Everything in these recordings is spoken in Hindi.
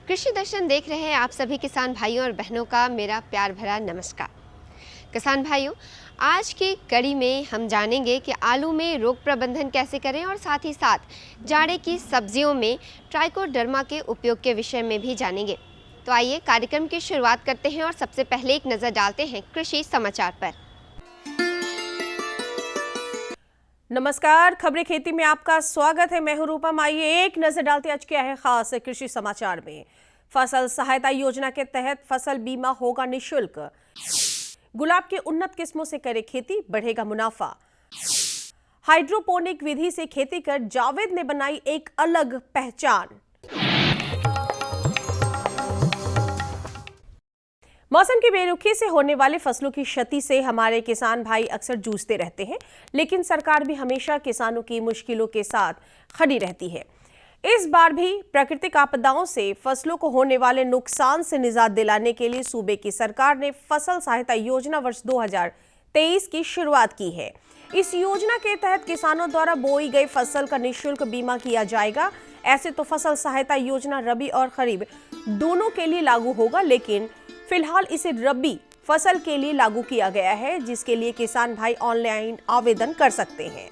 कृषि दर्शन देख रहे हैं आप सभी किसान भाइयों और बहनों का मेरा प्यार भरा नमस्कार। किसान भाइयों, आज की कड़ी में हम जानेंगे कि आलू में रोग प्रबंधन कैसे करें और साथ ही साथ जाड़े की सब्जियों में ट्राइकोडर्मा के उपयोग के विषय में भी जानेंगे। तो आइए कार्यक्रम की शुरुआत करते हैं और सबसे पहले एक नज़र डालते हैं कृषि समाचार पर। नमस्कार, खबरें खेती में आपका स्वागत है। मैं हूं रूपम। आइए एक नजर डालते आज क्या है खास कृषि समाचार में। फसल सहायता योजना के तहत फसल बीमा होगा निःशुल्क। गुलाब के उन्नत किस्मों से करे खेती, बढ़ेगा मुनाफा। हाइड्रोपोनिक विधि से खेती कर जावेद ने बनाई एक अलग पहचान। मौसम की बेरुखी से होने वाले फसलों की क्षति से हमारे किसान भाई अक्सर जूझते रहते हैं, लेकिन सरकार भी हमेशा किसानों की मुश्किलों के साथ खड़ी रहती है। इस बार भी प्राकृतिक आपदाओं से फसलों को होने वाले नुकसान से निजात दिलाने के लिए सूबे की सरकार ने फसल सहायता योजना वर्ष 2023 की शुरुआत की है। इस योजना के तहत किसानों द्वारा बोई गई फसल का निःशुल्क बीमा किया जाएगा। ऐसे तो फसल सहायता योजना रबी और खरीफ दोनों के लिए लागू होगा, लेकिन फिलहाल इसे रबी फसल के लिए लागू किया गया है, जिसके लिए किसान भाई ऑनलाइन आवेदन कर सकते हैं।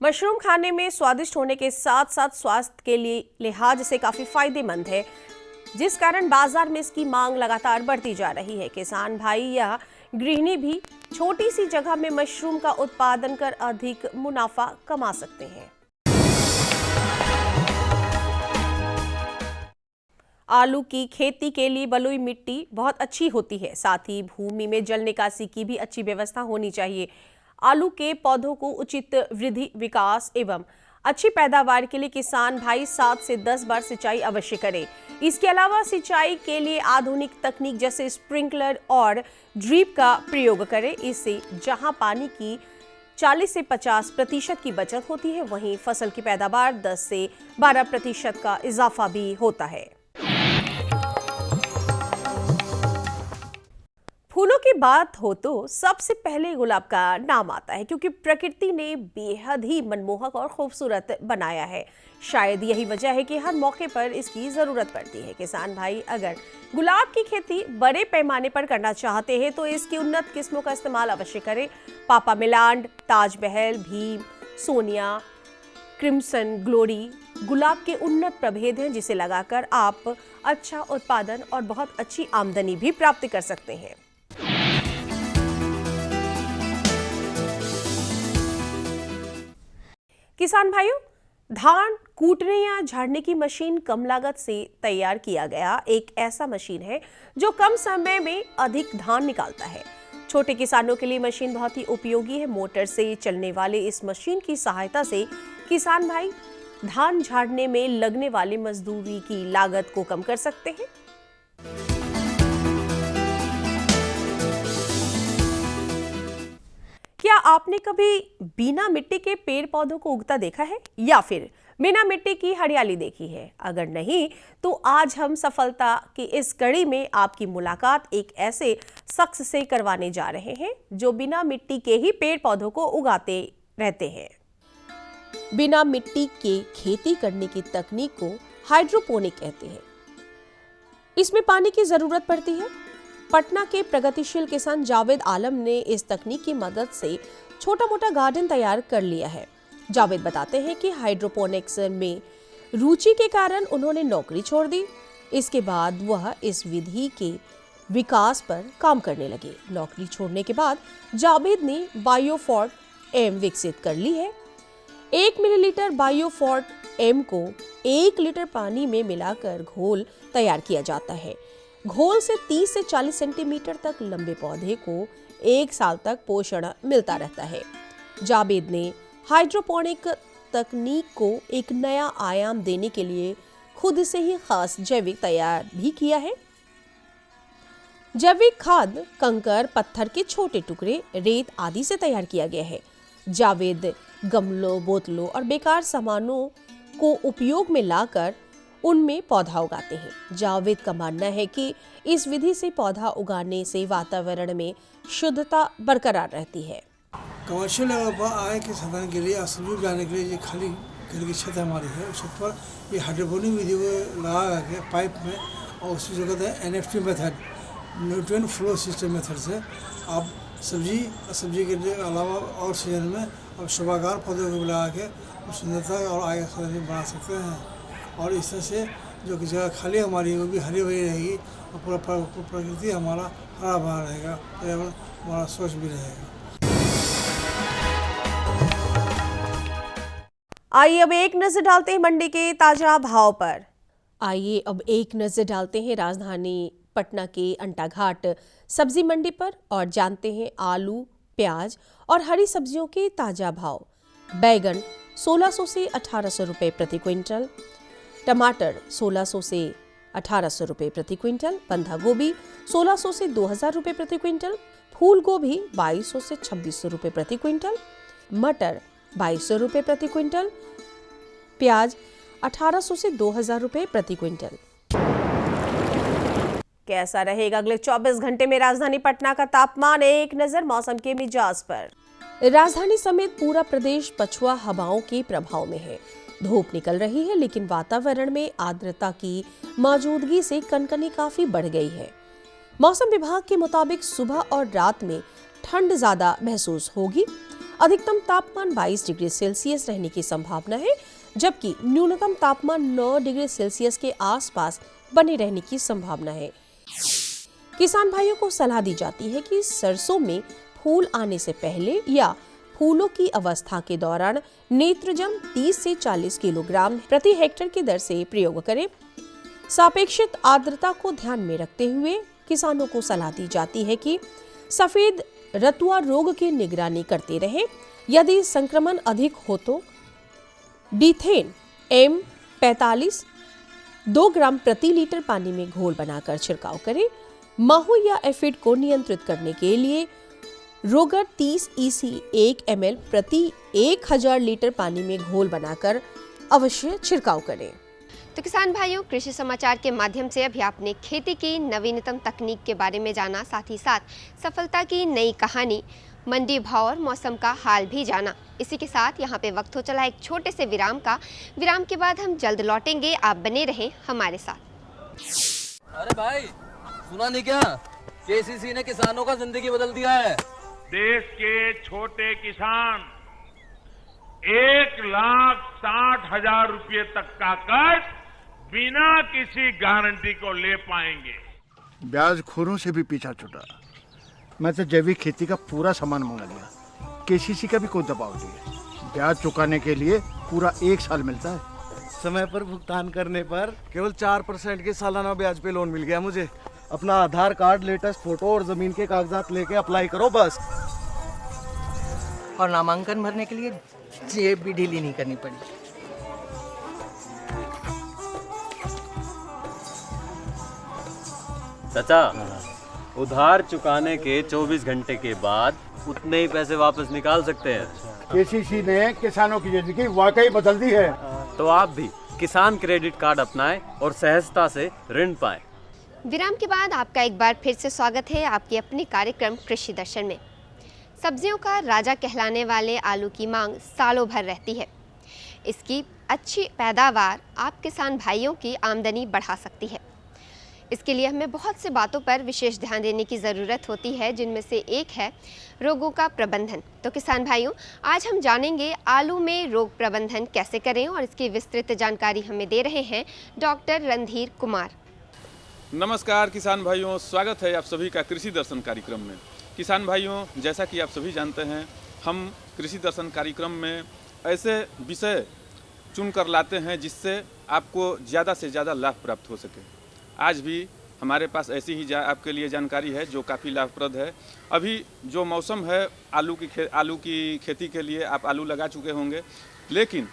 मशरूम खाने में स्वादिष्ट होने के साथ साथ स्वास्थ्य के लिए लिहाज से काफी फायदेमंद है, जिस कारण बाजार में इसकी मांग लगातार बढ़ती जा रही है। किसान भाई या गृहिणी भी छोटी सी जगह में मशरूम का उत्पादन कर अधिक मुनाफा कमा सकते हैं। आलू की खेती के लिए बलुई मिट्टी बहुत अच्छी होती है, साथ ही भूमि में जल निकासी की भी अच्छी व्यवस्था होनी चाहिए। आलू के पौधों को उचित वृद्धि, विकास एवं अच्छी पैदावार के लिए किसान भाई 7 से 10 बार सिंचाई अवश्य करें। इसके अलावा सिंचाई के लिए आधुनिक तकनीक जैसे स्प्रिंकलर और ड्रिप का प्रयोग करें। इससे जहां पानी की 40 से 50% की बचत होती है, वहीं फसल की पैदावार 10 से 12% का इजाफा भी होता है। फूलों की बात हो तो सबसे पहले गुलाब का नाम आता है, क्योंकि प्रकृति ने बेहद ही मनमोहक और खूबसूरत बनाया है। शायद यही वजह है कि हर मौके पर इसकी जरूरत पड़ती है। किसान भाई अगर गुलाब की खेती बड़े पैमाने पर करना चाहते हैं तो इसकी उन्नत किस्मों का इस्तेमाल अवश्य करें। पापा मिलांड, ताज महल, भीम, सोनिया, क्रिम्सन ग्लोरी गुलाब के उन्नत प्रभेद हैं, जिसे लगाकर आप अच्छा उत्पादन और बहुत अच्छी आमदनी भी प्राप्त कर सकते हैं। किसान भाइयों, धान कूटने या झाड़ने की मशीन कम लागत से तैयार किया गया एक ऐसा मशीन है जो कम समय में अधिक धान निकालता है। छोटे किसानों के लिए मशीन बहुत ही उपयोगी है। मोटर से चलने वाले इस मशीन की सहायता से किसान भाई धान झाड़ने में लगने वाली मजदूरी की लागत को कम कर सकते हैं। क्या आपने कभी बिना मिट्टी के पेड़ पौधों को उगता देखा है या फिर बिना मिट्टी की हरियाली देखी है? अगर नहीं तो आज हम सफलता की इस कड़ी में आपकी मुलाकात एक ऐसे शख्स से करवाने जा रहे हैं जो बिना मिट्टी के ही पेड़ पौधों को उगाते रहते हैं। बिना मिट्टी के खेती करने की तकनीक को हाइड्रोपोनिक कहते हैं। इसमें पानी की जरूरत पड़ती है। पटना के प्रगतिशील किसान जावेद आलम ने इस तकनीक की मदद से छोटा मोटा गार्डन तैयार कर लिया है। जावेद बताते हैं कि हाइड्रोपोनिक्स में रुचि के कारण उन्होंने नौकरी छोड़ दी। इसके बाद वह इस विधि के विकास पर काम करने लगे। नौकरी छोड़ने के बाद जावेद ने बायोफॉर्ट एम विकसित कर ली है। 1 मिलीलीटर बायोफॉर्ट एम को 1 लीटर पानी में मिलाकर घोल तैयार किया जाता है। घोल से 30 से 40 सेंटीमीटर तक लंबे पौधे को 1 साल तक पोषण मिलता रहता है। जावेद ने हाइड्रोपोनिक तकनीक को एक नया आयाम देने के लिए खुद से ही खास जैविक तैयार भी किया है। जैविक खाद कंकर, पत्थर के छोटे टुकड़े, रेत आदि से तैयार किया गया है। जावेद गमलों, बोतलों और बेकार सामानों को उपयोग में लाकर उनमें पौधा उगाते हैं। जावेद का मानना है कि इस विधि से पौधा उगाने से वातावरण में शुद्धता बरकरार रहती है। कमर्शियल आय के साधन के लिए, सब्जी उगाने के लिए ये खाली घर की छत हमारी है, उस छत पर ये हाइड्रोपोनिक विधि को लगा के पाइप में, और उसकी जो कहते हैं NFT method, nutrient flow system method से आप सब्जी के अलावा और सीजन में अब शोभाकार पौधों को लगा के सुंदरता और आय का साधन बना सकते हैं। और इस तरह से जो कि जगह खाली हमारी वो भी हरी भरी रहेगी और पूरा प्रकृति हमारा हरा भरा रहेगा, पर्यावरण हमारा स्वच्छ भी रहेगा। आइए अब एक नजर डालते हैं मंडी के ताजा भाव पर। आइए अब एक नजर डालते हैं राजधानी पटना के अंटाघाट सब्जी मंडी पर और जानते हैं आलू, प्याज और हरी सब्जियों के ताजा भाव। बैगन 1600 से 1800 रुपए प्रति क्विंटल, टमाटर 1600 से 1800 रुपए प्रति क्विंटल, बंधा गोभी 1600 से 2000 रुपए प्रति क्विंटल, फूल गोभी 2200 से 2600 रुपए प्रति क्विंटल, मटर 2200 रुपए प्रति क्विंटल, प्याज 1800 से 2000 रुपए प्रति क्विंटल। कैसा रहेगा अगले 24 घंटे में राजधानी पटना का तापमान? एक नजर मौसम के मिजाज पर। राजधानी समेत पूरा प्रदेश पछुआ हवाओं के प्रभाव में है। धूप निकल रही है, लेकिन वातावरण में आर्द्रता की मौजूदगी से कनकनी काफी बढ़ गई है। मौसम विभाग के मुताबिक सुबह और रात में ठंड ज्यादा महसूस होगी। अधिकतम तापमान 22 डिग्री सेल्सियस रहने की संभावना है, जबकि न्यूनतम तापमान 9 डिग्री सेल्सियस के आसपास बने रहने की संभावना है। किसान भाइयों को सलाह दी जाती है कि सरसों में फूल आने से पहले या फूलों की अवस्था के दौरान नेत्रजन 30 से 40 किलोग्राम प्रति हेक्टेयर की दर से प्रयोग करें। सापेक्षित आर्द्रता को ध्यान में रखते हुए किसानों को सलाह दी जाती है कि सफेद रतुआ रोग की निगरानी करते रहें। यदि संक्रमण अधिक हो तो डीथेन M45 2 ग्राम प्रति लीटर पानी में घोल बनाकर छिड़काव करें। माहू या एफिड को नियंत्रित करने के लिए रोगर 30 EC 1 ml प्रति 1000 लीटर पानी में घोल बनाकर अवश्य छिड़काव करें। तो किसान भाइयों, कृषि समाचार के माध्यम से अभी आपने खेती की नवीनतम तकनीक के बारे में जाना, साथ ही साथ सफलता की नई कहानी, मंडी भाव और मौसम का हाल भी जाना। इसी के साथ यहाँ पे वक्त हो चला एक छोटे से विराम का। विराम के बाद हम जल्द लौटेंगे, आप बने रहें हमारे साथ। अरे भाई, सुना नहीं क्या? KCC ने किसानों का जिंदगी बदल दिया है। देश के छोटे किसान 1,60,000 रुपये तक का कर्ज बिना किसी गारंटी को ले पाएंगे। ब्याज खोरों से भी पीछा छूटा। मैं तो जैविक खेती का पूरा सामान मंगा लिया। KCC का भी कोई दबाव नहीं है। ब्याज चुकाने के लिए पूरा 1 साल मिलता है। समय पर भुगतान करने पर केवल 4% के सालाना ब्याज पे लोन मिल गया मुझे। अपना आधार कार्ड, लेटेस्ट फोटो और जमीन के कागजात लेके अप्लाई करो बस। और नामांकन भरने के लिए जेब भी ढीली नहीं करनी पड़ी। चाचा, उधार चुकाने के 24 घंटे के बाद उतने ही पैसे वापस निकाल सकते हैं। KCC ने किसानों की जिंदगी वाकई बदल दी है। तो आप भी किसान क्रेडिट कार्ड अपनाएं और सहजता से ऋण पाएं। विराम के बाद आपका एक बार फिर से स्वागत है आपके अपने कार्यक्रम कृषि दर्शन में। सब्जियों का राजा कहलाने वाले आलू की मांग सालों भर रहती है। इसकी अच्छी पैदावार आप किसान भाइयों की आमदनी बढ़ा सकती है। इसके लिए हमें बहुत से बातों पर विशेष ध्यान देने की ज़रूरत होती है, जिनमें से एक है रोगों का प्रबंधन। तो किसान भाइयों, आज हम जानेंगे आलू में रोग प्रबंधन कैसे करें और इसकी विस्तृत जानकारी हमें दे रहे हैं डॉक्टर रणधीर कुमार। नमस्कार किसान भाइयों, स्वागत है आप सभी का कृषि दर्शन कार्यक्रम में। किसान भाइयों, जैसा कि आप सभी जानते हैं, हम कृषि दर्शन कार्यक्रम में ऐसे विषय चुनकर लाते हैं जिससे आपको ज़्यादा से ज़्यादा लाभ प्राप्त हो सके। आज भी हमारे पास ऐसी ही आपके लिए जानकारी है जो काफ़ी लाभप्रद है। अभी जो मौसम है आलू की खेती के लिए आप आलू लगा चुके होंगे, लेकिन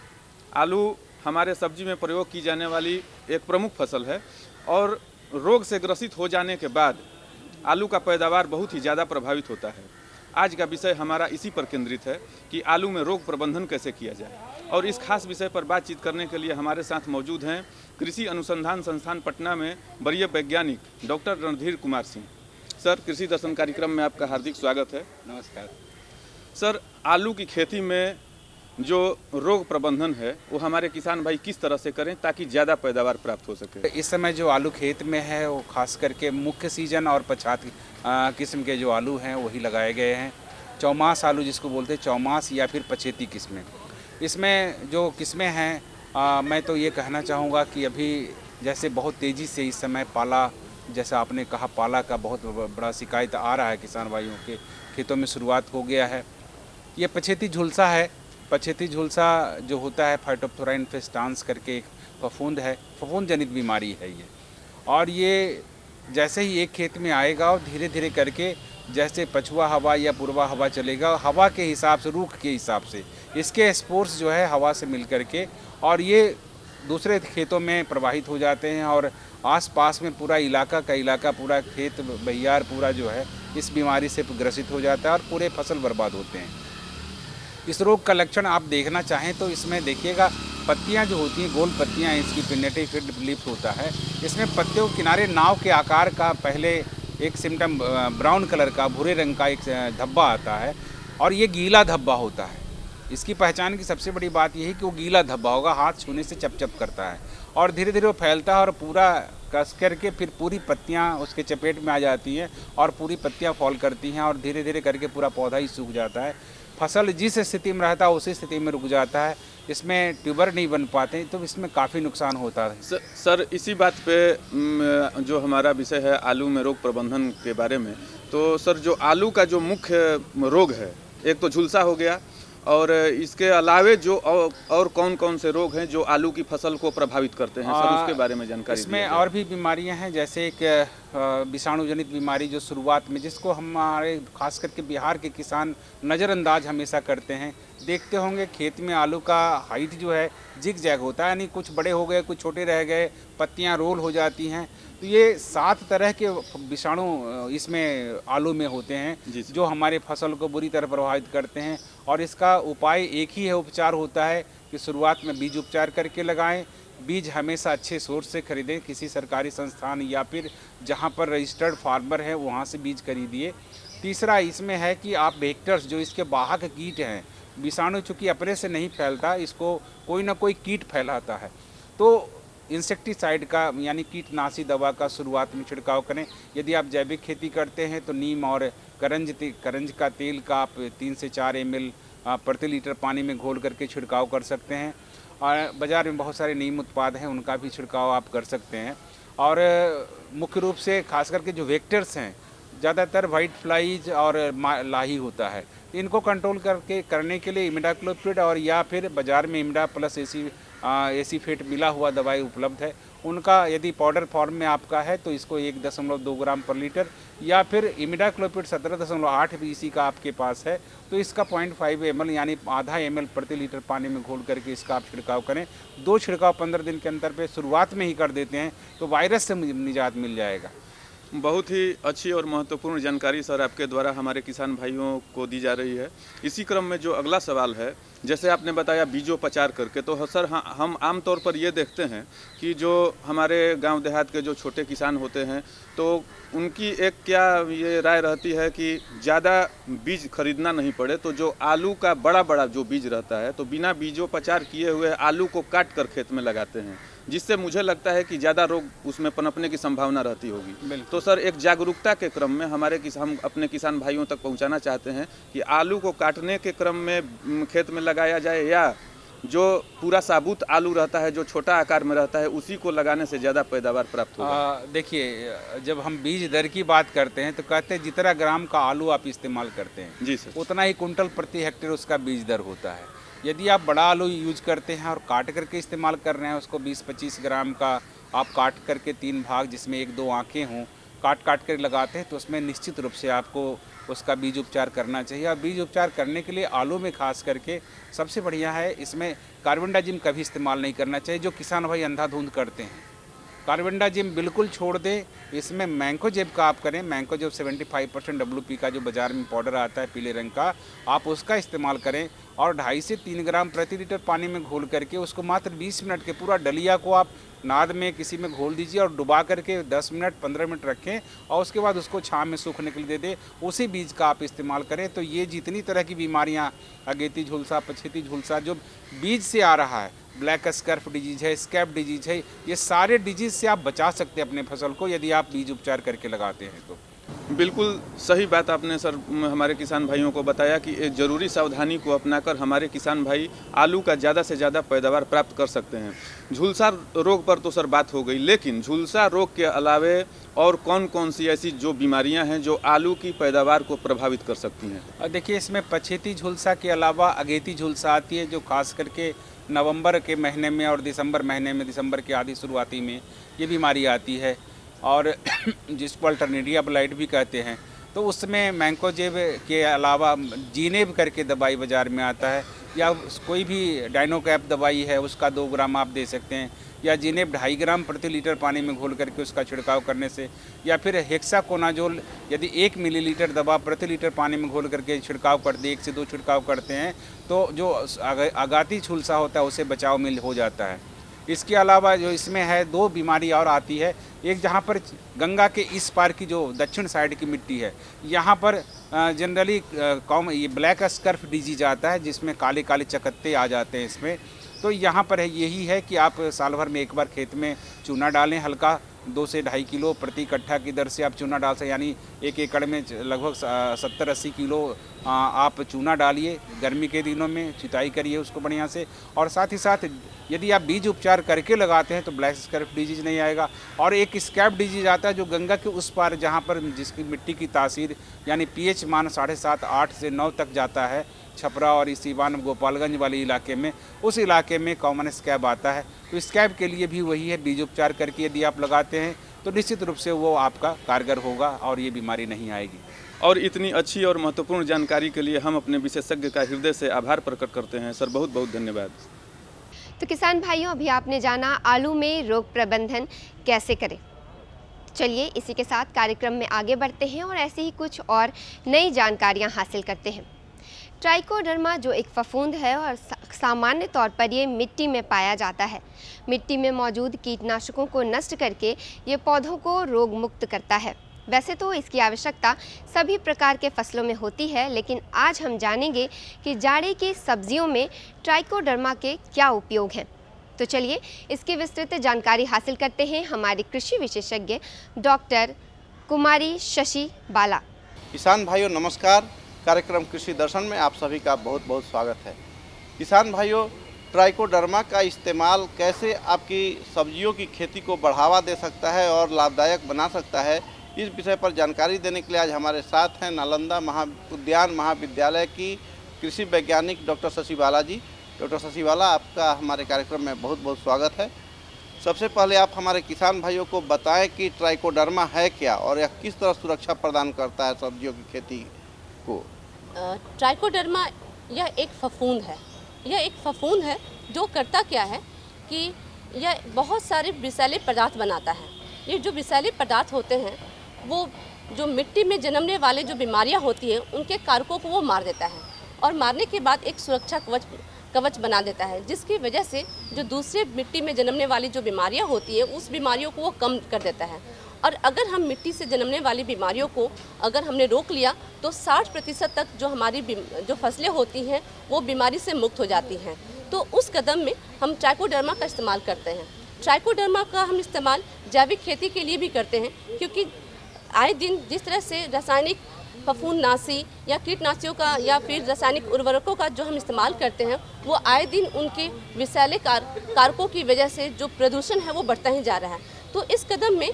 आलू हमारे सब्जी में प्रयोग की जाने वाली एक प्रमुख फसल है और रोग से ग्रसित हो जाने के बाद आलू का पैदावार बहुत ही ज़्यादा प्रभावित होता है। आज का विषय हमारा इसी पर केंद्रित है कि आलू में रोग प्रबंधन कैसे किया जाए, और इस खास विषय पर बातचीत करने के लिए हमारे साथ मौजूद हैं कृषि अनुसंधान संस्थान पटना में वरीय वैज्ञानिक डॉक्टर रणधीर कुमार सिंह। सर, कृषि दर्शन कार्यक्रम में आपका हार्दिक स्वागत है। नमस्कार सर, आलू की खेती में जो रोग प्रबंधन है वो हमारे किसान भाई किस तरह से करें ताकि ज़्यादा पैदावार प्राप्त हो सके? इस समय जो आलू खेत में है वो खास करके मुख्य सीजन और पछात किस्म के जो आलू हैं वही लगाए गए हैं। चौमास आलू जिसको बोलते हैं, चौमास या फिर पछेती किस्में। इसमें जो किस्में हैं मैं तो ये कहना चाहूँगा कि अभी जैसे बहुत तेज़ी से इस समय पाला, जैसा आपने कहा, पाला का बहुत बड़ा शिकायत आ रहा है किसान भाइयों के खेतों में, शुरुआत हो गया है। ये पछेती झुलसा है। पछेती झुलसा जो होता है फाइटोप्थोरा इन्फेस्टांस करके एक फफूंद है, फफूंद जनित बीमारी है ये। और ये जैसे ही एक खेत में आएगा और धीरे धीरे करके जैसे पछुआ हवा या पूर्वा हवा चलेगा, हवा के हिसाब से, रुख के हिसाब से इसके स्पोर्स जो है हवा से मिल करके और ये दूसरे खेतों में प्रवाहित हो जाते हैं और आसपास में पूरा इलाका का इलाका, पूरा खेत बहियार पूरा जो है इस बीमारी से ग्रसित हो जाता है और पूरे फसल बर्बाद होते हैं। इस रोग का लक्षण आप देखना चाहें तो इसमें देखिएगा, पत्तियां जो होती हैं, गोल पत्तियां, इसकी पिन्नेटिव फील्ड लीफ होता है। इसमें पत्तियों के किनारे नाव के आकार का पहले एक सिम्टम ब्राउन कलर का, भूरे रंग का एक धब्बा आता है और ये गीला धब्बा होता है। इसकी पहचान की सबसे बड़ी बात यह है कि वो गीला धब्बा होगा, हाथ छूने से चप करता है और धीरे धीरे वो फैलता है और पूरा कस करके फिर पूरी पत्तियां उसके चपेट में आ जाती हैं और पूरी पत्तियां फॉल करती हैं और धीरे धीरे करके पूरा पौधा ही सूख जाता है। फसल जिस स्थिति में रहता है उसी स्थिति में रुक जाता है, इसमें ट्यूबर नहीं बन पाते, तो इसमें काफ़ी नुकसान होता है। सर, इसी बात पे जो हमारा विषय है आलू में रोग प्रबंधन के बारे में, तो सर जो आलू का जो मुख्य रोग है, एक तो झुलसा हो गया और इसके अलावे जो और कौन कौन से रोग हैं जो आलू की फसल को प्रभावित करते हैं, सर उसके बारे में जानकारी इसमें और भी बीमारियां हैं, जैसे एक विषाणु जनित बीमारी जो शुरुआत में, जिसको हमारे खास करके बिहार के किसान नज़रअंदाज हमेशा करते हैं। देखते होंगे खेत में आलू का हाइट जो है जिग जैग होता है, यानी कुछ बड़े हो गए, कुछ छोटे रह गए, पत्तियां रोल हो जाती हैं। तो ये 7 तरह के विषाणु इसमें आलू में होते हैं जो हमारे फसल को बुरी तरह प्रभावित करते हैं और इसका उपाय एक ही है, उपचार होता है कि शुरुआत में बीज उपचार करके लगाएं। बीज हमेशा अच्छे सोर्स से खरीदें, किसी सरकारी संस्थान या फिर जहां पर रजिस्टर्ड फार्मर है वहां से बीज खरीदिए। तीसरा इसमें है कि आप वेक्टर्स, जो इसके वाहक कीट हैं, विषाणु चूँकि अपने से नहीं फैलता, इसको कोई ना कोई कीट फैलाता है, तो इंसेक्टिसाइड का यानी कीटनाशी दवा का शुरुआत में छिड़काव करें। यदि आप जैविक खेती करते हैं तो नीम और करंज का तेल का आप 3 से 4 ml प्रति लीटर पानी में घोल करके छिड़काव कर सकते हैं। और बाज़ार में बहुत सारे नीम उत्पाद हैं, उनका भी छिड़काव आप कर सकते हैं। और मुख्य रूप से खास करके जो वेक्टर्स हैं, ज़्यादातर वाइट फ्लाइज और लाही होता है, इनको कंट्रोल करने के लिए इमिडाक्लोप्रिड और या फिर बाज़ार में इमिडा प्लस एसीफेट मिला हुआ दवाई उपलब्ध है। उनका यदि पाउडर फॉर्म में आपका है तो इसको 1.2 ग्राम पर लीटर या फिर इमिडाक्लोप्रिड 17.8 BC का आपके पास है तो इसका 0.5 ml यानी आधा ml प्रति लीटर पानी में घोल करके इसका आप छिड़काव करें। 2 छिड़काव 15 दिन के अंतर पे शुरुआत में ही कर देते हैं तो वायरस से निजात मिल जाएगा। बहुत ही अच्छी और महत्वपूर्ण जानकारी सर आपके द्वारा हमारे किसान भाइयों को दी जा रही है। इसी क्रम में जो अगला सवाल है, जैसे आपने बताया बीजोपचार करके, तो सर हम आमतौर पर ये देखते हैं कि जो हमारे गांव देहात के जो छोटे किसान होते हैं तो उनकी एक क्या ये राय रहती है कि ज़्यादा बीज खरीदना नहीं पड़े, तो जो आलू का बड़ा जो बीज रहता है तो बिना बीजोपचार किए हुए आलू को काट कर खेत में लगाते हैं, जिससे मुझे लगता है कि ज़्यादा रोग उसमें पनपने की संभावना रहती होगी। तो सर एक जागरूकता के क्रम में हम अपने किसान भाइयों तक पहुंचाना चाहते हैं कि आलू को काटने के क्रम में खेत में लगाया जाए या जो पूरा साबुत आलू रहता है जो छोटा आकार में रहता है उसी को लगाने से ज़्यादा पैदावार प्राप्त होगा। देखिए, जब हम बीज दर की बात करते हैं तो कहते हैं जितना ग्राम का आलू आप इस्तेमाल करते हैं जी सर, उतना ही कुंटल प्रति हेक्टेयर उसका बीज दर होता है। यदि आप बड़ा आलू यूज करते हैं और काट करके इस्तेमाल कर रहे हैं, उसको 20-25 ग्राम का आप काट करके 3 भाग जिसमें 1-2 आँखें हों काट काट कर लगाते हैं तो उसमें निश्चित रूप से आपको उसका बीज उपचार करना चाहिए। और बीज उपचार करने के लिए आलू में खास करके सबसे बढ़िया है, इसमेमें कार्बेंडाजिम कभी इस्तेमाल नहीं करना चाहिए, जो किसान भाई अंधाधुंध करते हैं। कार्बेंडाजिम बिल्कुल छोड़ दें, इसमें मैंकोजेब का आप करें। मैंकोजेब 75% WP का जो बाज़ार में पाउडर आता है पीले रंग का, आप उसका इस्तेमाल करें और 2.5 से 3 ग्राम प्रति लीटर पानी में घोल करके उसको मात्र 20 मिनट के पूरा डलिया को आप नाद में किसी में घोल दीजिए और डुबा करके 10 मिनट 15 मिनट रखें और उसके बाद उसको छाँव में सूखने के लिए दे दें। उसी बीज का आप इस्तेमाल करें तो ये जितनी तरह की बीमारियाँ, अगेती झुलसा, पछेती झुलसा, जो बीज से आ रहा है, ब्लैक स्कर्फ डिजीज है, स्कैब डिजीज है, ये सारे डिजीज से आप बचा सकते हैं अपने फसल को यदि आप बीज उपचार करके लगाते हैं तो। बिल्कुल सही बात आपने सर हमारे किसान भाइयों को बताया कि एक ज़रूरी सावधानी को अपनाकर हमारे किसान भाई आलू का ज़्यादा से ज़्यादा पैदावार प्राप्त कर सकते हैं। झुलसा रोग पर तो सर बात हो गई, लेकिन झुलसा रोग के अलावे और कौन कौन सी ऐसी जो बीमारियां हैं जो आलू की पैदावार को प्रभावित कर सकती हैं? और देखिए, इसमें पछेती झुलसा के अलावा अगेती झुलसा आती है, जो खास करके नवंबर के महीने में और दिसंबर महीने में, दिसंबर के आधी शुरुआती में ये बीमारी आती है और जिसको अल्टरनेरिया ब्लाइट भी कहते हैं। तो उसमें मैंकोजेब के अलावा जीनेब करके दवाई बाज़ार में आता है, या कोई भी डाइनोकैप दवाई है उसका 2 ग्राम आप दे सकते हैं, या जीनेब 2.5 ग्राम प्रति लीटर पानी में घोल करके उसका छिड़काव करने से, या फिर हेक्साकोनाजोल यदि 1 मिलीलीटर दवा प्रति लीटर पानी में घोल करके छिड़काव करते, 1 से 2 छिड़काव करते हैं तो जो आगाती झुलसा होता है उसे बचाव में हो जाता है। इसके अलावा जो इसमें है 2 बीमारी और आती है। एक, जहाँ पर गंगा के इस पार की जो दक्षिण साइड की मिट्टी है, यहाँ पर जनरली ये ब्लैक स्कर्फ डिजीज आता है, जिसमें काले काले चकत्ते आ जाते हैं इसमें। तो यहाँ पर है यही है कि आप साल भर में एक बार खेत में चूना डालें, हल्का 2 से 2.5 किलो प्रति कट्ठा की दर से आप चूना डाल सकते, यानी 1 एकड़ में लगभग 70-80 किलो आप चूना डालिए। गर्मी के दिनों में छिटाई करिए उसको बढ़िया से, और साथ ही साथ यदि आप बीज उपचार करके लगाते हैं तो ब्लैक स्कर्फ डिजीज नहीं आएगा। और एक स्कैब डिजीज आता है जो गंगा के उस पार, जहाँ पर जिसकी मिट्टी की तासीर यानी pH मान 7.5, 8 से 9 तक जाता है, छपरा और इस सीवान गोपालगंज वाले इलाके में, उस इलाके में कॉमन स्कैब आता है। तो स्कैब के लिए भी वही है, बीज उपचार करके यदि आप लगाते हैं तो निश्चित रूप से वो आपका कारगर होगा और ये बीमारी नहीं आएगी। और इतनी अच्छी और महत्वपूर्ण जानकारी के लिए हम अपने विशेषज्ञ का हृदय से आभार प्रकट करते हैं। सर, बहुत बहुत धन्यवाद। तो किसान भाइयों, अभी आपने जाना आलू में रोग प्रबंधन कैसे करें। चलिए इसी के साथ कार्यक्रम में आगे बढ़ते हैं और ऐसी ही कुछ और नई जानकारियां हासिल करते हैं। ट्राइकोडर्मा जो एक फफूंद है और सामान्य तौर पर ये मिट्टी में पाया जाता है। मिट्टी में मौजूद कीटनाशकों को नष्ट करके ये पौधों को रोग मुक्त करता है। वैसे तो इसकी आवश्यकता सभी प्रकार के फसलों में होती है, लेकिन आज हम जानेंगे कि जाड़े की सब्जियों में ट्राइकोडर्मा के क्या उपयोग हैं। तो चलिए इसकी विस्तृत जानकारी हासिल करते हैं हमारी कृषि विशेषज्ञ डॉक्टर कुमारी शशि बाला। किसान भाइयों नमस्कार, कार्यक्रम कृषि दर्शन में आप सभी का बहुत बहुत स्वागत है। किसान भाइयों, ट्राइकोडर्मा का इस्तेमाल कैसे आपकी सब्जियों की खेती को बढ़ावा दे सकता है और लाभदायक बना सकता है, इस विषय पर जानकारी देने के लिए आज हमारे साथ हैं नालंदा उद्यान महाविद्यालय की कृषि वैज्ञानिक डॉक्टर शशि बाला जी। डॉक्टर शशि बाला, आपका हमारे कार्यक्रम में बहुत बहुत स्वागत है। सबसे पहले आप हमारे किसान भाइयों को बताएं कि ट्राइकोडर्मा है क्या और यह किस तरह सुरक्षा प्रदान करता है सब्जियों की खेती को। ट्राइकोडर्मा यह एक फफूंद है। यह एक फफूंद है जो करता क्या है कि यह बहुत सारे विषैले पदार्थ बनाता है। ये जो विषैले पदार्थ होते हैं वो जो मिट्टी में जन्मने वाले जो बीमारियां होती हैं उनके कारकों को वो मार देता है और मारने के बाद एक सुरक्षा कवच बना देता है, जिसकी वजह से जो दूसरे मिट्टी में जन्मने वाली जो बीमारियां होती हैं उस बीमारियों को वो कम कर देता है। और अगर हम मिट्टी से जन्मने वाली बीमारियों को अगर हमने रोक लिया तो 60% तक जो हमारी जो फसलें होती हैं वो बीमारी से मुक्त हो जाती हैं। तो उस कदम में हम ट्राइकोडर्मा का इस्तेमाल करते हैं। ट्राइकोडर्मा का हम इस्तेमाल जैविक खेती के लिए भी करते हैं, क्योंकि आए दिन जिस तरह से रासायनिक फफूंदनाशी या कीटनाशियों का या फिर रासायनिक उर्वरकों का जो हम इस्तेमाल करते हैं वो आए दिन उनके विषैले कारकों की वजह से जो प्रदूषण है वो बढ़ता ही जा रहा है। तो इस कदम में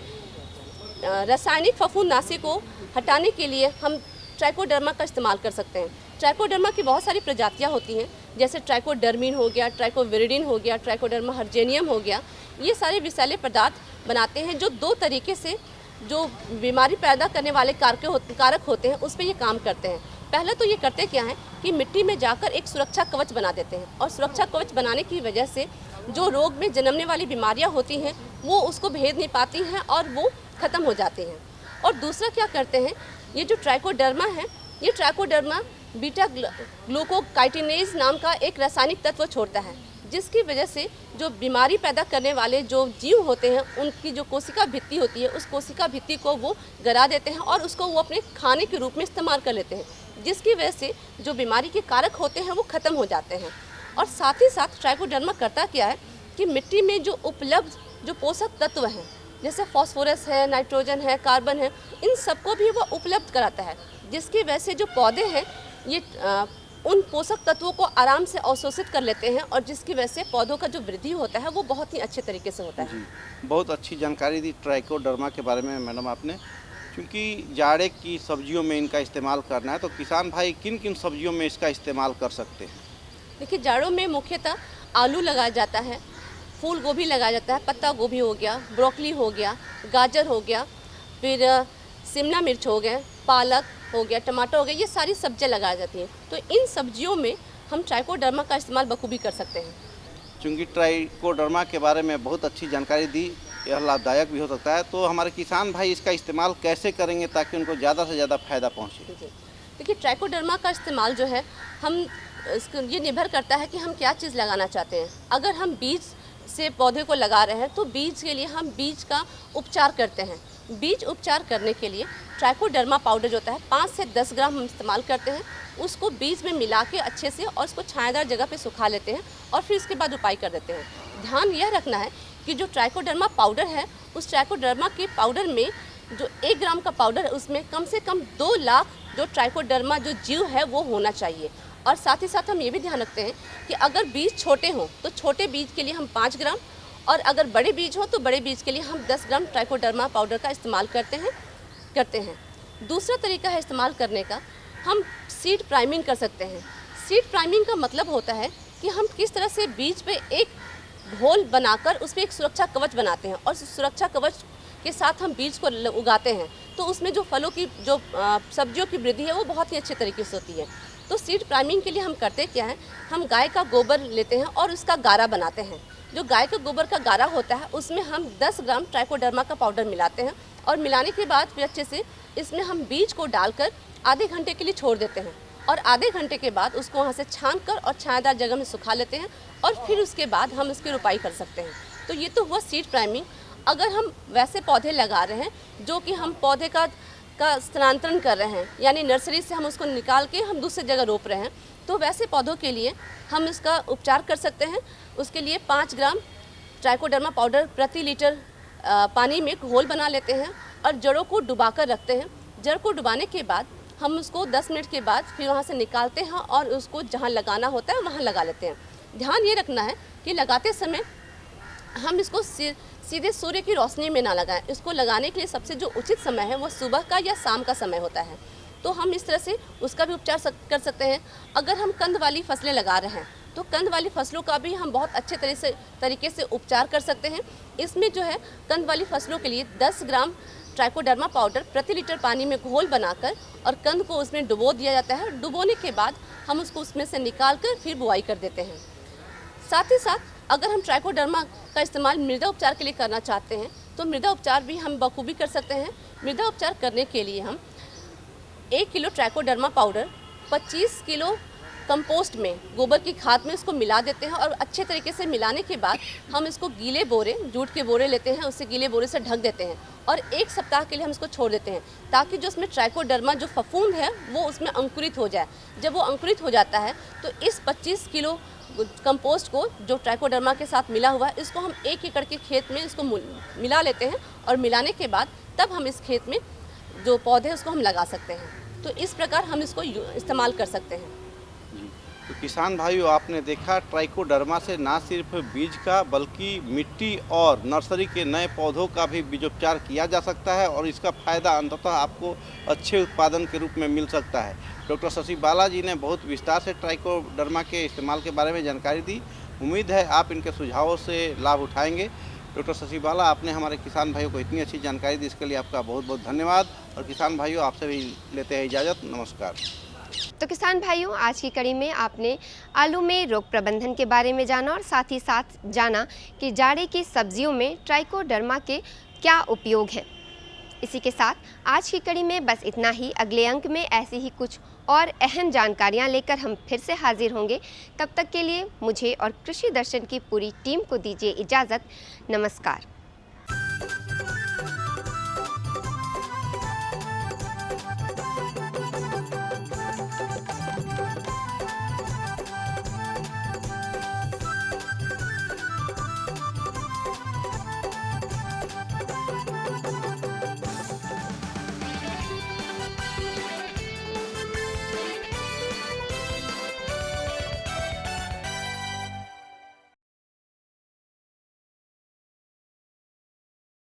रासायनिक फफूंदनाशी को हटाने के लिए हम ट्राइकोडर्मा का इस्तेमाल कर सकते हैं। ट्राइकोडर्मा की बहुत सारी प्रजातियां होती हैं, जैसे ट्राइकोडर्मिन हो गया, ट्राइकोविरिडिन हो गया, ट्राइकोडर्मा हर्जेनियम हो गया। ये सारे विषैले पदार्थ बनाते हैं जो 2 तरीके से जो बीमारी पैदा करने वाले कारक होते हैं उस पर ये काम करते हैं। पहले तो ये करते क्या हैं कि मिट्टी में जाकर एक सुरक्षा कवच बना देते हैं, और सुरक्षा कवच बनाने की वजह से जो रोग में जन्मने वाली बीमारियां होती हैं वो उसको भेद नहीं पाती हैं और वो ख़त्म हो जाती हैं। और दूसरा क्या करते हैं, ये जो ट्राइकोडर्मा है, ये ट्राइकोडर्मा बीटा ग्लूकोकाइटिनेज नाम का एक रासायनिक तत्व छोड़ता है, जिसकी वजह से जो बीमारी पैदा करने वाले जो जीव होते हैं उनकी जो कोशिका भित्ति होती है उस कोशिका भित्ति को वो गिरा देते हैं और उसको वो अपने खाने के रूप में इस्तेमाल कर लेते हैं, जिसकी वजह से जो बीमारी के कारक होते हैं वो ख़त्म हो जाते हैं। और साथ ही साथ ट्राइकोडर्मा करता क्या है कि मिट्टी में जो उपलब्ध जो पोषक तत्व हैं जैसे फास्फोरस है, नाइट्रोजन है, कार्बन है, इन सबको भी वह उपलब्ध कराता है, जिसकी वजह से जो पौधे हैं ये उन पोषक तत्वों को आराम से अवशोषित कर लेते हैं और जिसकी वजह से पौधों का जो वृद्धि होता है वो बहुत ही अच्छे तरीके से होता है। जी, बहुत अच्छी जानकारी दी ट्राइकोडर्मा के बारे में मैडम आपने। क्योंकि जाड़े की सब्जियों में इनका इस्तेमाल करना है तो किसान भाई किन किन सब्जियों में इसका इस्तेमाल कर सकते हैं? देखिए, जाड़ों में मुख्यतः आलू लगाया जाता है, फूल गोभी लगाया जाता है, पत्ता गोभी हो गया, ब्रोकली हो गया, गाजर हो गया, फिर शिमला मिर्च हो गए, पालक हो गया, टमाटर हो गया, ये सारी सब्जियां लगाई जाती हैं। तो इन सब्जियों में हम ट्राइकोडर्मा का इस्तेमाल बखूबी कर सकते हैं। चूँकि ट्राइकोडर्मा के बारे में बहुत अच्छी जानकारी दी, यह लाभदायक भी हो सकता है, तो हमारे किसान भाई इसका इस्तेमाल कैसे करेंगे ताकि उनको ज़्यादा से ज़्यादा फायदा पहुँचे? देखिए, ट्राइकोडर्मा का इस्तेमाल जो है हम ये निर्भर करता है कि हम क्या चीज़ लगाना चाहते हैं। अगर हम बीज से पौधे को लगा रहे हैं तो बीज के लिए हम बीज का उपचार करते हैं। बीज उपचार करने के लिए ट्राइकोडर्मा पाउडर जो होता है 5 से 10 ग्राम हम इस्तेमाल करते हैं, उसको बीज में मिला के अच्छे से और उसको छायादार जगह पे सुखा लेते हैं और फिर इसके बाद उपाय कर देते हैं। ध्यान यह रखना है कि जो ट्राइकोडर्मा पाउडर है उस ट्राइकोडर्मा के पाउडर में जो 1 ग्राम का पाउडर है उसमें कम से कम 2 लाख जो ट्राइकोडर्मा जो जीव है वो होना चाहिए। और साथ ही साथ हम ये भी ध्यान रखते हैं कि अगर बीज छोटे हों तो छोटे बीज के लिए हम 5 ग्राम और अगर बड़े बीज हों तो बड़े बीज के लिए हम 10 ग्राम ट्राइकोडर्मा पाउडर का इस्तेमाल करते हैं। दूसरा तरीका है इस्तेमाल करने का, हम सीड प्राइमिंग कर सकते हैं। सीड प्राइमिंग का मतलब होता है कि हम किस तरह से बीज पे एक घोल बनाकर उसमें एक सुरक्षा कवच बनाते हैं और सुरक्षा कवच के साथ हम बीज को उगाते हैं तो उसमें जो फलों की जो सब्जियों की वृद्धि है वो बहुत ही अच्छे तरीके से होती है। तो सीड प्राइमिंग के लिए हम करते क्या है, हम गाय का गोबर लेते हैं और उसका गारा बनाते हैं। जो गाय के गोबर का गारा होता है उसमें हम 10 ग्राम ट्राइकोडर्मा का पाउडर मिलाते हैं और मिलाने के बाद फिर अच्छे से इसमें हम बीज को डालकर आधे घंटे के लिए छोड़ देते हैं और आधे घंटे के बाद उसको वहाँ से छान कर और छायादार जगह में सुखा लेते हैं और फिर उसके बाद हम इसकी रोपाई कर सकते हैं। तो ये तो हुआ सीड प्राइमिंग। अगर हम वैसे पौधे लगा रहे हैं जो कि हम पौधे का स्थानांतरण कर रहे हैं, यानी नर्सरी से हम उसको निकाल के हम दूसरी जगह रोप रहे हैं, तो वैसे पौधों के लिए हम इसका उपचार कर सकते हैं। उसके लिए 5 ग्राम ट्राइकोडर्मा पाउडर प्रति लीटर पानी में घोल बना लेते हैं और जड़ों को डुबा कर रखते हैं। जड़ को डुबाने के बाद हम उसको 10 मिनट के बाद फिर वहाँ से निकालते हैं और उसको जहाँ लगाना होता है वहाँ लगा लेते हैं। ध्यान ये रखना है कि लगाते समय हम इसको सीधे सूर्य की रोशनी में ना लगाएं। इसको लगाने के लिए सबसे जो उचित समय है वो सुबह का या शाम का समय होता है, तो हम इस तरह से उसका भी उपचार कर सकते हैं। अगर हम कंद वाली फसलें लगा रहे हैं तो कंद वाली फसलों का भी हम बहुत अच्छे तरीके से उपचार कर सकते हैं। इसमें जो है कंद वाली फसलों के लिए 10 ग्राम ट्राइकोडर्मा पाउडर प्रति लीटर पानी में घोल बनाकर और कंद को उसमें डुबो दिया जाता है। डुबोने के बाद हम उसको उसमें से निकाल कर फिर बुआई कर देते हैं। साथ ही साथ अगर हम ट्राइकोडर्मा का इस्तेमाल मृदा उपचार के लिए करना चाहते हैं तो मृदा उपचार भी हम बखूबी कर सकते हैं। मृदा उपचार करने के लिए हम 1 kilo trichoderma powder 25 kilo compost में गोबर की खाद में इसको मिला देते हैं और अच्छे तरीके से मिलाने के बाद हम इसको गीले बोरे, जूट के बोरे लेते हैं, उससे गीले बोरे से ढक देते हैं और 1 सप्ताह के लिए हम इसको छोड़ देते हैं ताकि जो उसमें ट्राइकोडर्मा जो फफूंद है वो उसमें अंकुरित हो जाए। जब वो अंकुरित हो जाता है तो इस 25 किलो कंपोस्ट को जो ट्राइकोडर्मा के साथ मिला हुआ है इसको हम 1 एकड़ के खेत में इसको मिला लेते हैं और मिलाने के बाद तब हम इस खेत में जो पौधे उसको हम लगा सकते हैं। तो इस प्रकार हम इसको इस्तेमाल कर सकते हैं। तो किसान भाइयों, आपने देखा ट्राइकोडर्मा से ना सिर्फ बीज का बल्कि मिट्टी और नर्सरी के नए पौधों का भी बीजोपचार किया जा सकता है और इसका फ़ायदा अंततः आपको अच्छे उत्पादन के रूप में मिल सकता है। डॉक्टर शशि बाला जी ने बहुत विस्तार से ट्राइकोडर्मा के इस्तेमाल के बारे में जानकारी दी। उम्मीद है आप इनके सुझावों से लाभ उठाएंगे। डॉक्टर शशि बाला, आपने हमारे किसान भाइयों को इतनी अच्छी जानकारी दी, इसके लिए आपका बहुत बहुत धन्यवाद। और किसान भाइयों, आपसे भी लेते हैं इजाज़त। नमस्कार। तो किसान भाइयों, आज की कड़ी में आपने आलू में रोग प्रबंधन के बारे में जाना और साथ ही साथ जाना कि जाड़े की सब्जियों में ट्राइकोडर्मा के क्या उपयोग हैं। इसी के साथ आज की कड़ी में बस इतना ही। अगले अंक में ऐसी ही कुछ और अहम जानकारियां लेकर हम फिर से हाजिर होंगे। तब तक के लिए मुझे और कृषि दर्शन की पूरी टीम को दीजिए इजाज़त। नमस्कार।